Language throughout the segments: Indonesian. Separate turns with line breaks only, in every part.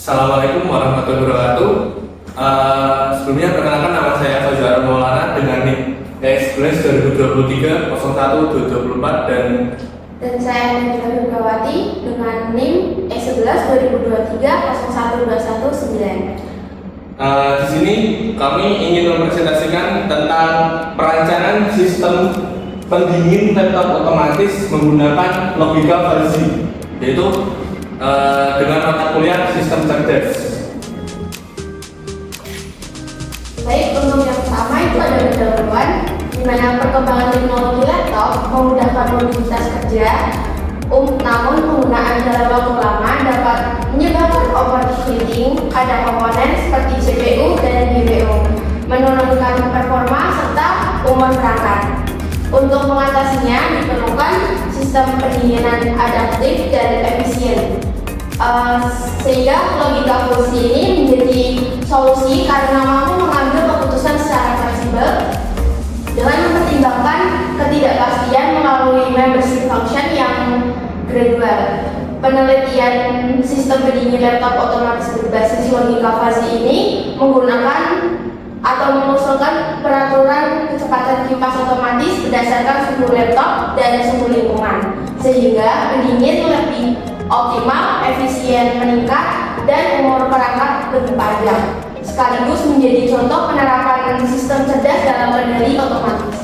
Assalamualaikum warahmatullahi wabarakatuh. Sebelumnya perkenalkan, nama saya Fajar Maulana dengan NIK ES11 2023 01 2024
dan saya Nabila Nurgawati dengan NIM E11 2023 01219.
Di sini kami ingin mempresentasikan tentang perancangan sistem pendingin laptop otomatis menggunakan logika fuzzy, yaitu dengan mata kuliah sistem cerdas.
Baik, untuk yang pertama itu ada pendahuluan, di mana perkembangan teknologi laptop memudahkan mobilitas kerja, namun penggunaan dalam waktu lama dapat menyebabkan overheating pada komponen seperti CPU dan GPU, menurunkan performa serta umur perangkat. Untuk mengatasinya diperlukan sistem pendinginan adaptif dan efisien, sehingga logika fuzzy ini menjadi solusi karena mampu mengambil keputusan secara fleksibel dengan mempertimbangkan ketidakpastian melalui membership function yang gradual. Penelitian sistem pendingin laptop otomatis berbasis logika fuzzy ini menggunakan atau mengusulkan peraturan kecepatan kipas otomatis berdasarkan suhu laptop dan suhu lingkungan, sehingga pendingin lebih optimal, efisien meningkat, dan umur perangkat lebih panjang, sekaligus menjadi contoh penerapan sistem cerdas dalam kendali otomatis.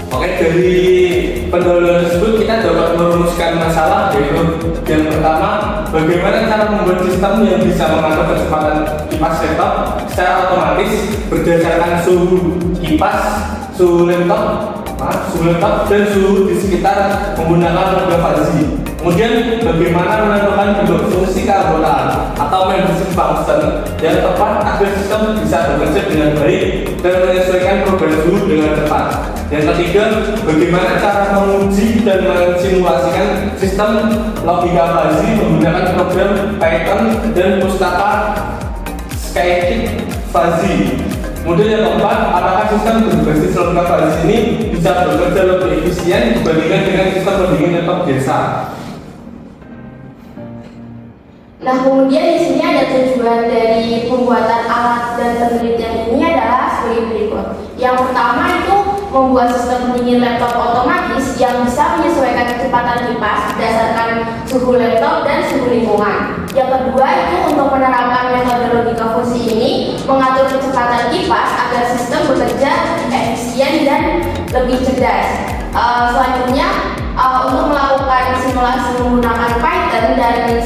Oke, dari pendahuluan tersebut kita dapat merumuskan masalah, yaitu yang pertama, bagaimana cara membuat sistem yang bisa mengatur kecepatan kipas laptop secara otomatis berdasarkan suhu kipas, suhu laptop dan suhu di sekitar menggunakan logika fuzzy. Kemudian bagaimana menentukan bentuk fungsi keanggotaan atau membership function yang tepat agar sistem bisa bekerja dengan baik dan menyesuaikan perubahan suhu dengan cepat. Yang ketiga, bagaimana cara menguji dan mensimulasikan sistem logika fuzzy menggunakan program Python dan pustaka Scikit fuzzy. Kemudian yang keempat, apakah sistem berbasis logika fuzzy ini bisa bekerja lebih efisien dibandingkan dengan sistem pendingin laptop biasa?
Nah, kemudian di sini ada tujuan dari pembuatan alat dan penelitian ini adalah sebagai berikut. Yang pertama itu membuat sistem pendingin laptop otomatis yang bisa menyesuaikan kecepatan kipas berdasarkan suhu laptop dan suhu lingkungan. Yang kedua itu untuk menerapkan metode logika fuzzy ini mengatur kecepatan kipas agar sistem bekerja efisien dan lebih cerdas. Selanjutnya untuk melakukan simulasi menggunakan Python dan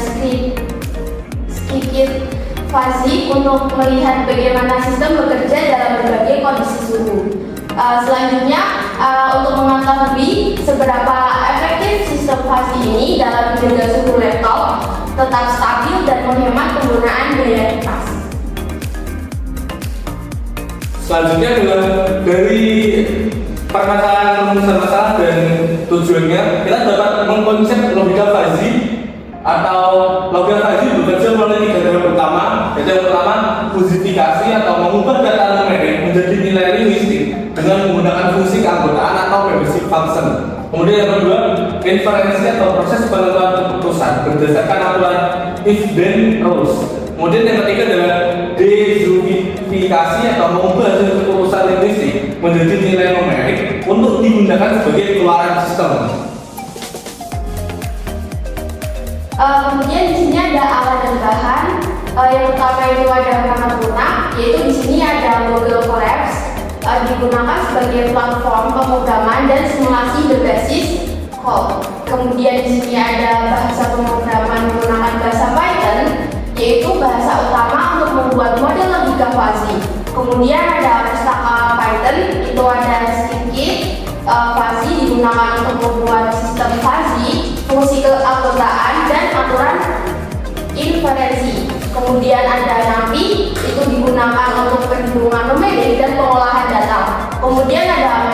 Scikit fuzzy untuk melihat bagaimana sistem bekerja dalam berbagai kondisi suhu. Selanjutnya untuk mengetahui seberapa efektif sistem fuzzy ini dalam menjaga suhu laptop tetap stabil dan menghemat penggunaan daya kipas.
Selanjutnya dari permasalahan rumusan masalah dan tujuannya, kita dapat mengkonsep logika fuzzy atau logika fuzzy bekerja melalui tiga tahap utama. Yaitu yang pertama, fuzifikasi atau mengubah data numerik menjadi nilai linguistik dengan menggunakan fungsi keanggotaan atau membership function. Kemudian yang kedua, inferensi atau proses penentuan keputusan berdasarkan aturan if-then rules. Kemudian yang ketiga adalah dezoomifikasi atau mengubah hasil keputusan linguistik menjadi nilai numerik untuk digunakan sebagai keluaran sistem.
Kemudian di sini ada alat dan bahan. Yang pertama itu ada perangkat lunak, yaitu di sini ada Google Colabs, digunakan sebagai platform pemrograman dan simulasi berbasis code. Kemudian di sini ada bahasa pemrograman menggunakan bahasa Python, yaitu bahasa utama untuk membuat model logika fuzzy. Kemudian ada pustaka Python, itu ada Scikit fuzzy digunakan untuk membuat sistem fuzzy, fungsi keanggotaan dan aturan inferensi. Kemudian ada NumPy, itu digunakan untuk perhitungan numerik dan pengolahan data. Kemudian ada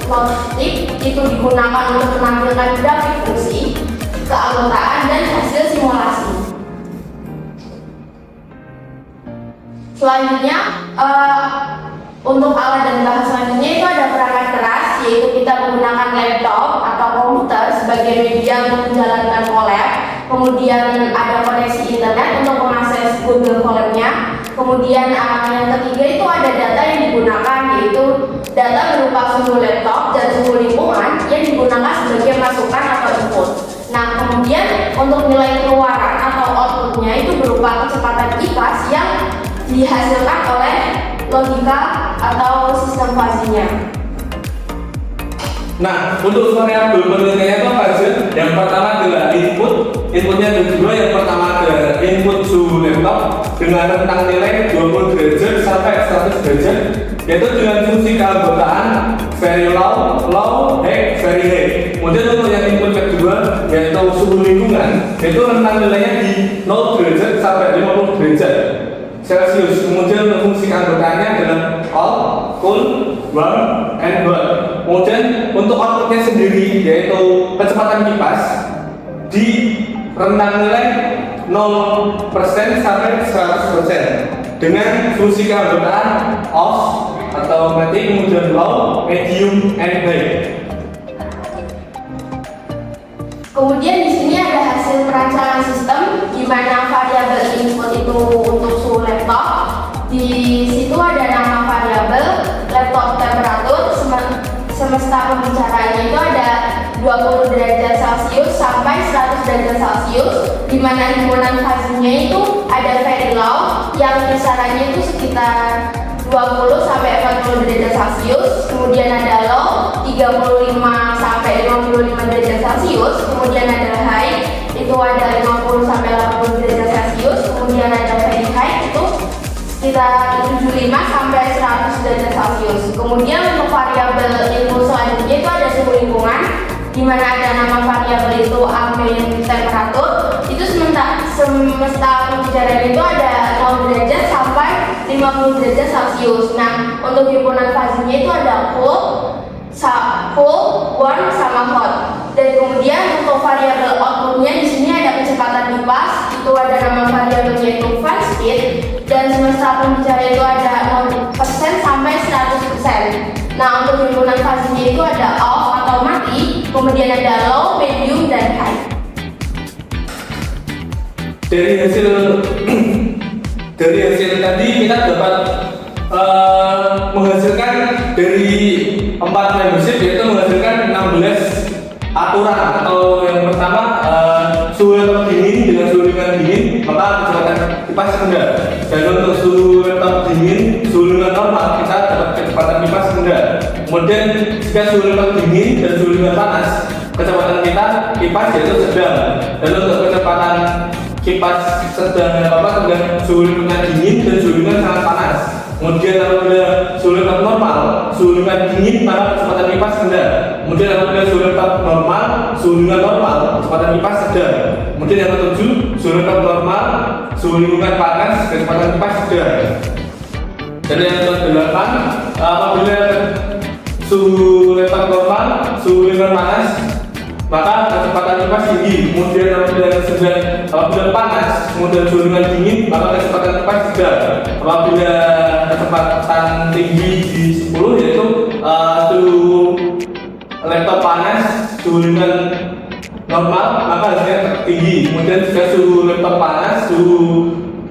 Matplotlib, itu digunakan untuk menampilkan grafik fungsi, keanggotaan dan hasil simulasi. Selanjutnya untuk alat dan bahan selanjutnya itu ada perangkat keras, yaitu kita menggunakan laptop atau komputer sebagai media untuk menjalankan collab. kemudian ada koneksi internet untuk mengakses Google Colab-nya. Kemudian yang ketiga itu ada data yang digunakan, yaitu data berupa suhu laptop dan suhu lingkungan yang digunakan sebagai masukan atau input. Nah, kemudian untuk nilai keluaran atau outputnya itu berupa kecepatan kipas yang dihasilkan oleh logika atau sistem fuzzy-nya.
Nah, untuk variabel penilaiannya itu apa aja? Yang pertama adalah inputnya ada dua. Yang pertama adalah input suhu laptop dengan rentang nilai 20 derajat sampai 100 derajat, yaitu dengan fungsi keanggotaan very low, high, very high. Kemudian untuk yang input kedua yaitu suhu lingkungan, yaitu rentang nilainya di 0 derajat sampai 50 derajat Celcius. Kemudian untuk fungsi keanggotaannya adalah hot, cool, warm, and hot. Kemudian untuk outputnya sendiri yaitu kecepatan kipas di rentang nilai 0% sampai 100% dengan fungsi keanggotaan off atau mati, kemudian low, medium, and high.
Kemudian di sini ada hasil perancangan sistem di mana variabel input itu untuk suhu laptop. Di situ ada nama variabel laptop temperatur, semesta pembicaraannya itu ada 20 derajat Celcius sampai 100 derajat Celcius, di mana himpunan fuzzy-nya itu ada very low yang kisarannya itu sekitar 20 sampai 40 derajat Celcius, kemudian ada low 35 sampai 55 derajat Celcius, kemudian ada high itu ada 50 sampai 80 derajat Celcius, kemudian ada very high itu sekitar 75 sampai 100 derajat Celcius. Kemudian untuk variabel input selanjutnya itu ada suhu lingkungan, di mana ada nama variabel itu ambient temperatur. Itu semesta pembicaraan itu ada 0 derajat sampai 50 derajat Celcius. Nah, untuk himpunan fuzzy-nya itu ada cool, warm, sama hot. Dan kemudian untuk variabel outputnya di sini ada kecepatan kipas, itu ada nama variabelnya itu fan speed, dan semesta pembicaraan itu ada 0% sampai 100%. Nah, untuk himpunan fuzzy-nya itu ada off atau mati, kemudian ada low, medium, dan high.
Dari hasil tadi kita dapat menghasilkan dari 4 membership, yaitu menghasilkan 16 aturan. Atau yang pertama suhu laptop dingin dengan suhu lingkungan dingin maka kecepatan kipas rendah, dan untuk suhu laptop dingin suhu lingkungan normal kita dapat kecepatan kipas rendah. Kemudian jika suhu laptop dingin dan suhu lingkungan panas kecepatan kipas yaitu sedang, dan untuk kecepatan kipas sedang dengan suhu lingkungan dingin dan suhu lingkungan sangat panas. Kemudian apabila suhu laptop normal, suhu lingkungan dingin maka kecepatan kipas rendah. Kemudian apabila suhu laptop normal, suhu lingkungan normal, kecepatan kipas sedang. Kemudian yang ketujuh, suhu laptop normal, suhu lingkungan panas, kecepatan kipas sedang. Dan yang ke-8, apabila suhu laptop normal, suhu lingkungan panas, maka kecepatan kipas tinggi. Kemudian apabila panas, kemudian suhu lingkungan dingin, maka kecepatan kipas sedang. Apabila kecepatan tinggi di 10 yaitu suhu laptop panas, suhu lingkungan normal, maka hasilnya tinggi. Kemudian jika suhu laptop panas, suhu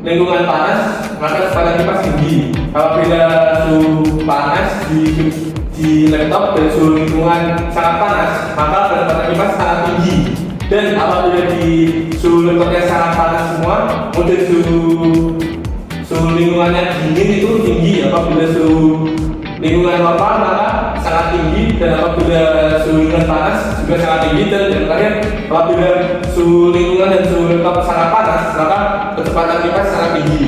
lingkungan panas, maka kecepatan kipas tinggi. Apabila suhu panas di laptop dan suhu lingkungan sangat panas, maka kecepatan kipas sangat tinggi. Dan apabila di suhu laptopnya sangat panas semua, kemudian suhu lingkungannya dingin itu tinggi. Apabila suhu lingkungan normal maka sangat tinggi, dan apabila suhu lingkungan panas juga sangat tinggi. Dan yang terakhir, apabila suhu lingkungan dan suhu laptop sangat panas maka kecepatan kipas sangat tinggi.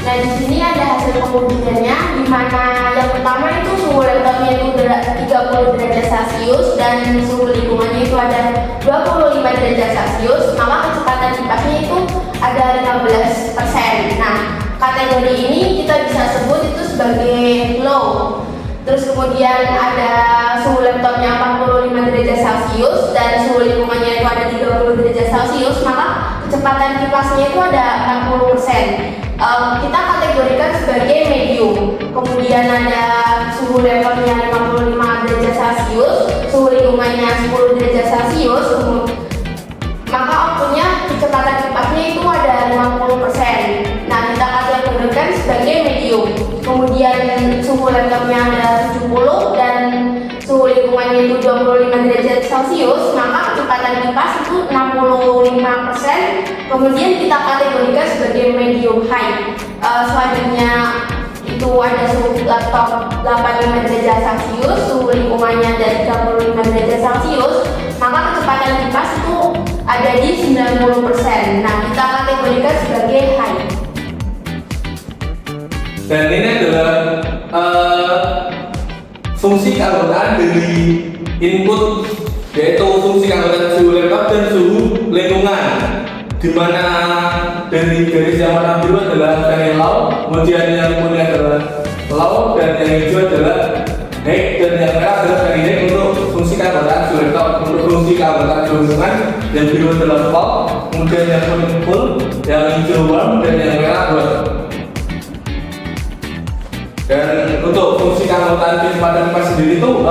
Nah, di sini ada hasil pengujiannya, di mana yang pertama itu suhu laptopnya itu 30 derajat Celcius dan suhu lingkungannya itu ada 25 derajat Celcius, maka kecepatan kipasnya itu ada 15%. Nah, kategori ini kita bisa sebut itu sebagai low. Terus kemudian ada suhu laptopnya 45 derajat Celcius dan suhu lingkungannya itu ada 30 derajat Celcius, maka kecepatan kipasnya itu ada 60%. Kita kategorikan sebagai medium. Kemudian ada suhu laptopnya 55 derajat Celcius, suhu lingkungannya 10 derajat Celcius, kemudian kemudian suhu laptopnya ada 70 dan suhu lingkungannya itu 25 derajat Celcius, maka kecepatan kipas itu 65%. Kemudian kita kategorikan sebagai medium high. Selanjutnya itu ada suhu laptop 85 derajat Celcius, suhu lingkungannya dari 35 derajat Celcius, maka kecepatan kipas itu ada di 90%. Nah, kita kategorikan sebagai high.
Dan ini adalah fungsi keanggotaan dari input, yaitu fungsi keanggotaan suhu laptop dan suhu lingkungan, di mana dari garis yang warna biru adalah very low, kemudian yang kuning adalah low, dan yang hijau adalah high, dan yang merah adalah very high untuk fungsi keanggotaan suhu laptop. Untuk fungsi keanggotaan suhu lingkungan, yang biru adalah low, kemudian yang kuning full, yang hijau warm, dan yang merah hot. Dan untuk fungsi keanggotaan kecepatan kipas sendiri itu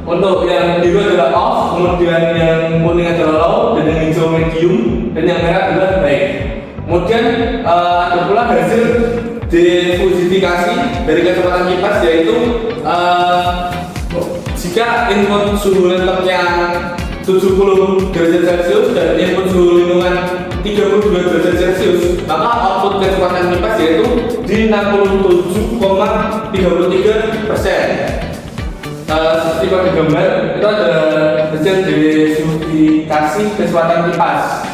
untuk yang biru adalah off, kemudian yang kuning adalah low, dan yang hijau medium, dan yang merah adalah high. Kemudian ada pula hasil difusifikasi dari kecepatan kipas, yaitu jika input suhu laptopnya 70 derajat Celcius dan input suhu lingkungan 32 derajat Celcius, maka output kecepatan kipas yaitu di 67,33%. Seperti pada gambar itu ada hasil diversifikasi kecepatan kipas.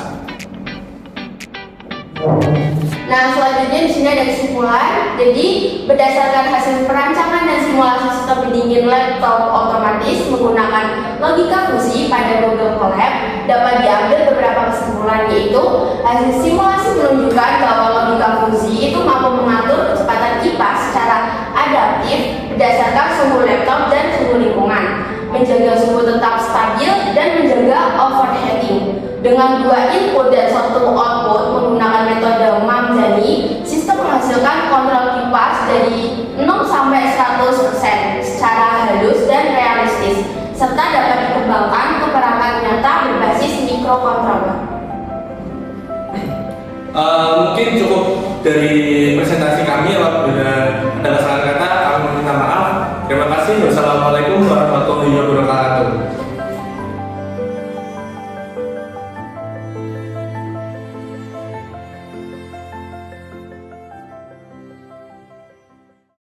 Nah, selanjutnya di sini ada kesimpulan. Jadi, berdasarkan hasil perancangan dan simulasi sistem pendingin laptop otomatis menggunakan logika fungsi pada Google Colab, dapat diambil beberapa kesimpulan, yaitu hasil simulasi menunjukkan bahwa logika fungsi itu mampu mengatur kecepatan kipas secara adaptif berdasarkan suhu laptop dan suhu lingkungan, menjaga suhu tetap stabil dan menjaga overheating. Dengan 2 input dan 1 output menggunakan metode Mamdani, sistem menghasilkan kontrol kipas dari 0 sampai 100% secara halus dan realistis, serta dapat dikembangkan ke perangkat nyata berbasis microcontroller.
Mungkin cukup dari presentasi